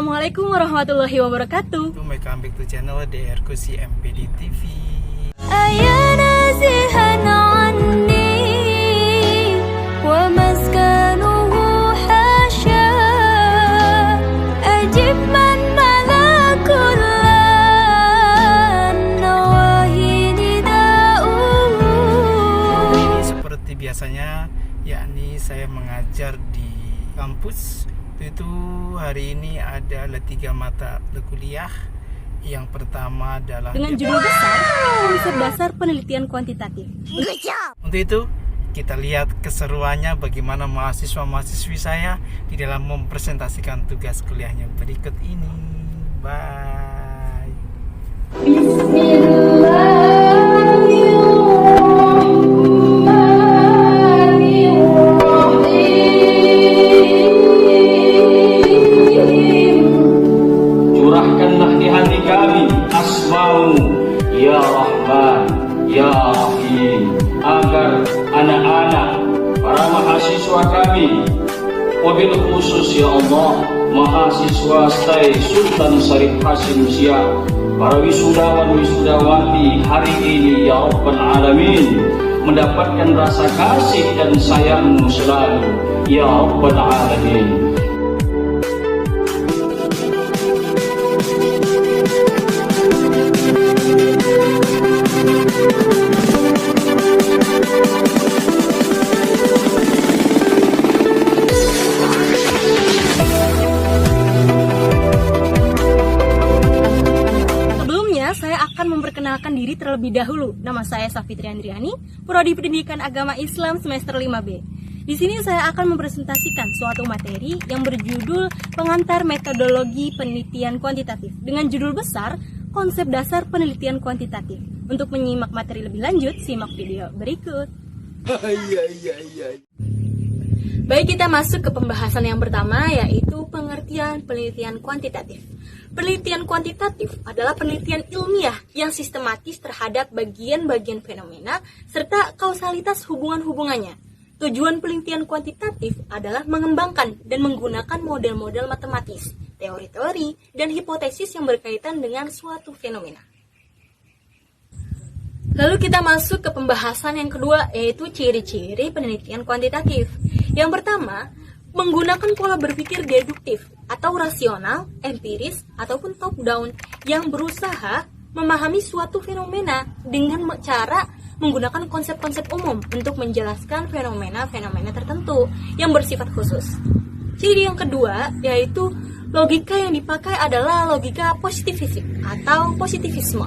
Assalamualaikum warahmatullahi wabarakatuh. Welcome back to channel DRKC MPD TV. Seperti biasanya, yakni saya mengajar di kampus. Itu hari ini ada 3 mata kuliah. Yang pertama adalah Dengan judul besar, konsep dasar penelitian kuantitatif. Untuk itu, kita lihat keseruannya bagaimana mahasiswa-mahasiswi saya di dalam mempresentasikan tugas kuliahnya berikut ini. Bye. Curahkanlah di hati kami asmamu, ya Rahman, ya Rahim, agar anak-anak, para mahasiswa kami, wabil khusus ya Allah, mahasiswa STAI Sultan Syarif Hasim Siak, para wisudawan-wisudawati hari ini ya Rabbal Alamin, mendapatkan rasa kasih dan sayangmu selalu ya Rabbal Alamin. Saya akan memperkenalkan diri terlebih dahulu. Nama saya Safitri Andriani, Prodi Pendidikan Agama Islam semester 5B. Di sini saya akan mempresentasikan suatu materi yang berjudul Pengantar Metodologi Penelitian Kuantitatif dengan judul besar Konsep Dasar Penelitian Kuantitatif. Untuk menyimak materi lebih lanjut, simak video berikut. Baik, kita masuk ke pembahasan yang pertama, yaitu pengertian penelitian kuantitatif. Penelitian kuantitatif adalah penelitian ilmiah yang sistematis terhadap bagian-bagian fenomena serta kausalitas hubungan-hubungannya. Tujuan penelitian kuantitatif adalah mengembangkan dan menggunakan model-model matematis, teori-teori, dan hipotesis yang berkaitan dengan suatu fenomena. Lalu kita masuk ke pembahasan yang kedua, yaitu ciri-ciri penelitian kuantitatif. Yang pertama, menggunakan pola berpikir deduktif atau rasional, empiris, ataupun top-down yang berusaha memahami suatu fenomena dengan cara menggunakan konsep-konsep umum untuk menjelaskan fenomena-fenomena tertentu yang bersifat khusus. Ciri yang kedua, yaitu logika yang dipakai adalah logika positivistik atau positivisme.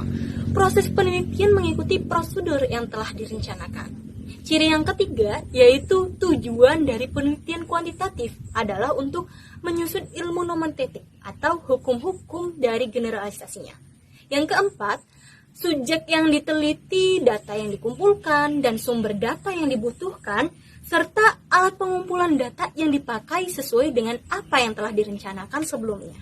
Proses penelitian mengikuti prosedur yang telah direncanakan. Ciri yang ketiga, yaitu tujuan dari penelitian kuantitatif adalah untuk menyusun ilmu nomenklatur atau hukum-hukum dari generalisasinya. Yang keempat, subjek yang diteliti, data yang dikumpulkan, dan sumber data yang dibutuhkan, serta alat pengumpulan data yang dipakai sesuai dengan apa yang telah direncanakan sebelumnya.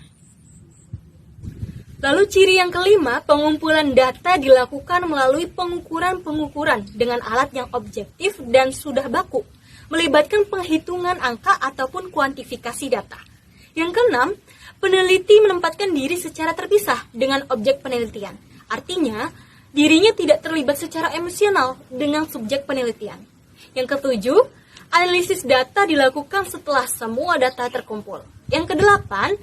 Lalu ciri yang kelima, pengumpulan data dilakukan melalui pengukuran-pengukuran dengan alat yang objektif dan sudah baku, melibatkan penghitungan angka ataupun kuantifikasi data. Yang keenam, peneliti menempatkan diri secara terpisah dengan objek penelitian. Artinya, dirinya tidak terlibat secara emosional dengan subjek penelitian. Yang ketujuh, analisis data dilakukan setelah semua data terkumpul. Yang kedelapan,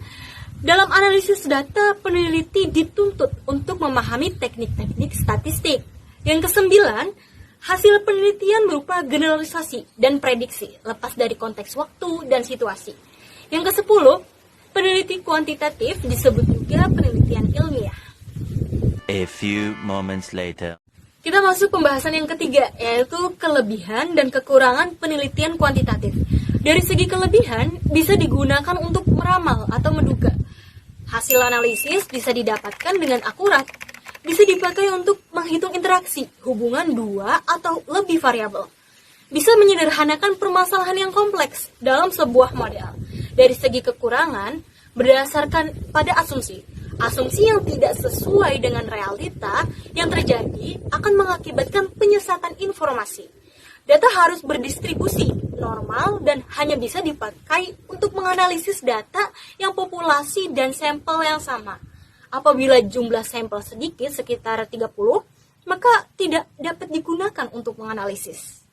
dalam analisis data, peneliti dituntut untuk memahami teknik-teknik statistik. Yang kesembilan, hasil penelitian berupa generalisasi dan prediksi, lepas dari konteks waktu dan situasi. Yang kesepuluh, peneliti kuantitatif disebut juga penelitian ilmiah. A few moments later. Kita masuk pembahasan yang ketiga, yaitu kelebihan dan kekurangan penelitian kuantitatif. Dari segi kelebihan, bisa digunakan untuk meramal atau menduga. Hasil analisis bisa didapatkan dengan akurat. Bisa dipakai untuk menghitung interaksi, hubungan dua atau lebih variabel. Bisa menyederhanakan permasalahan yang kompleks dalam sebuah model. Dari segi kekurangan, berdasarkan pada asumsi. Asumsi yang tidak sesuai dengan realita yang terjadi akan mengakibatkan penyesatan informasi. Data harus berdistribusi, normal, dan hanya bisa dipakai untuk menganalisis data yang populasi dan sampel yang sama. Apabila jumlah sampel sedikit, sekitar 30, maka tidak dapat digunakan untuk menganalisis.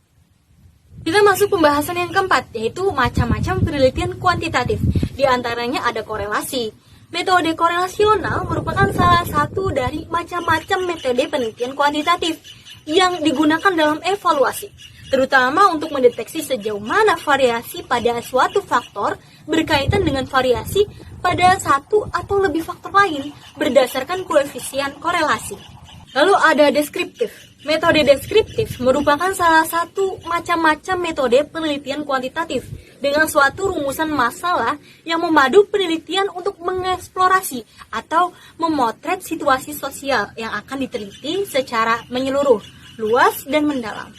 Kita masuk pembahasan yang keempat, yaitu macam-macam penelitian kuantitatif. Di antaranya ada korelasi. Metode korelasional merupakan salah satu dari macam-macam metode penelitian kuantitatif yang digunakan dalam evaluasi, terutama untuk mendeteksi sejauh mana variasi pada suatu faktor berkaitan dengan variasi pada satu atau lebih faktor lain berdasarkan koefisien korelasi. Lalu ada deskriptif. Metode deskriptif merupakan salah satu macam-macam metode penelitian kuantitatif dengan suatu rumusan masalah yang memadu penelitian untuk mengeksplorasi atau memotret situasi sosial yang akan diteliti secara menyeluruh, luas, dan mendalam.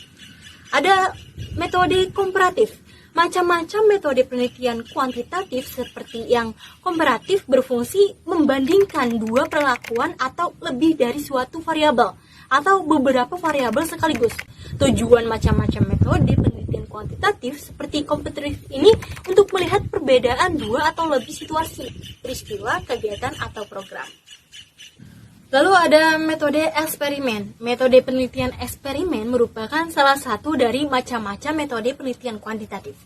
Ada metode komparatif. Macam-macam metode penelitian kuantitatif seperti yang komparatif berfungsi membandingkan dua perlakuan atau lebih dari suatu variabel atau beberapa variabel sekaligus. Tujuan macam-macam metode penelitian kuantitatif seperti komparatif ini untuk melihat perbedaan dua atau lebih situasi, peristiwa, kegiatan, atau program. Lalu ada metode eksperimen. Metode penelitian eksperimen merupakan salah satu dari macam-macam metode penelitian kuantitatif.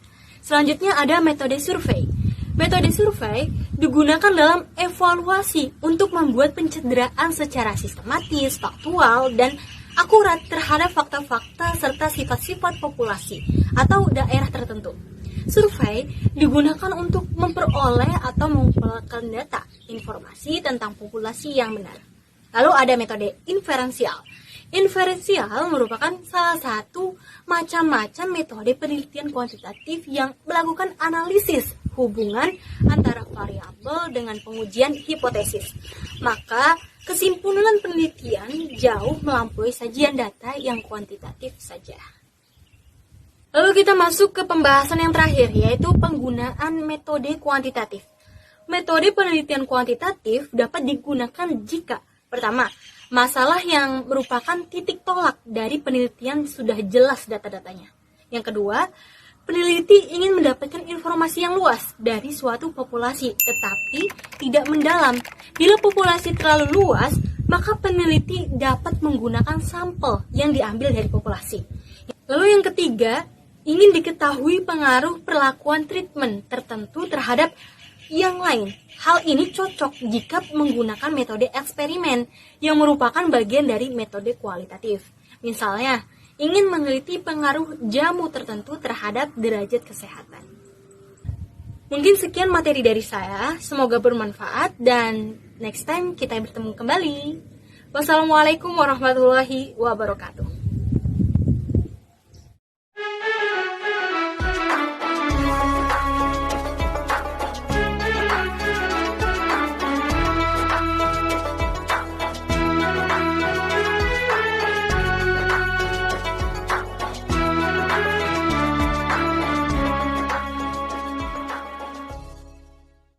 Selanjutnya ada metode survei. Metode survei digunakan dalam evaluasi untuk membuat pencederaan secara sistematis, faktual, dan akurat terhadap fakta-fakta serta sifat-sifat populasi atau daerah tertentu. Survei digunakan untuk memperoleh atau mengumpulkan data, informasi tentang populasi yang benar. Lalu ada metode inferensial. Inferensial merupakan salah satu macam-macam metode penelitian kuantitatif yang melakukan analisis hubungan antara variabel dengan pengujian hipotesis. Maka, kesimpulan penelitian jauh melampaui sajian data yang kuantitatif saja. Lalu kita masuk ke pembahasan yang terakhir, yaitu penggunaan metode kuantitatif. Metode penelitian kuantitatif dapat digunakan jika pertama, masalah yang merupakan titik tolak dari penelitian sudah jelas data-datanya. Yang kedua, peneliti ingin mendapatkan informasi yang luas dari suatu populasi, tetapi tidak mendalam. Bila populasi terlalu luas, maka peneliti dapat menggunakan sampel yang diambil dari populasi. Lalu yang ketiga, ingin diketahui pengaruh perlakuan treatment tertentu terhadap yang lain. Hal ini cocok jika menggunakan metode eksperimen yang merupakan bagian dari metode kualitatif. Misalnya, ingin meneliti pengaruh jamu tertentu terhadap derajat kesehatan. Mungkin sekian materi dari saya, semoga bermanfaat dan next time kita bertemu kembali. Wassalamualaikum warahmatullahi wabarakatuh.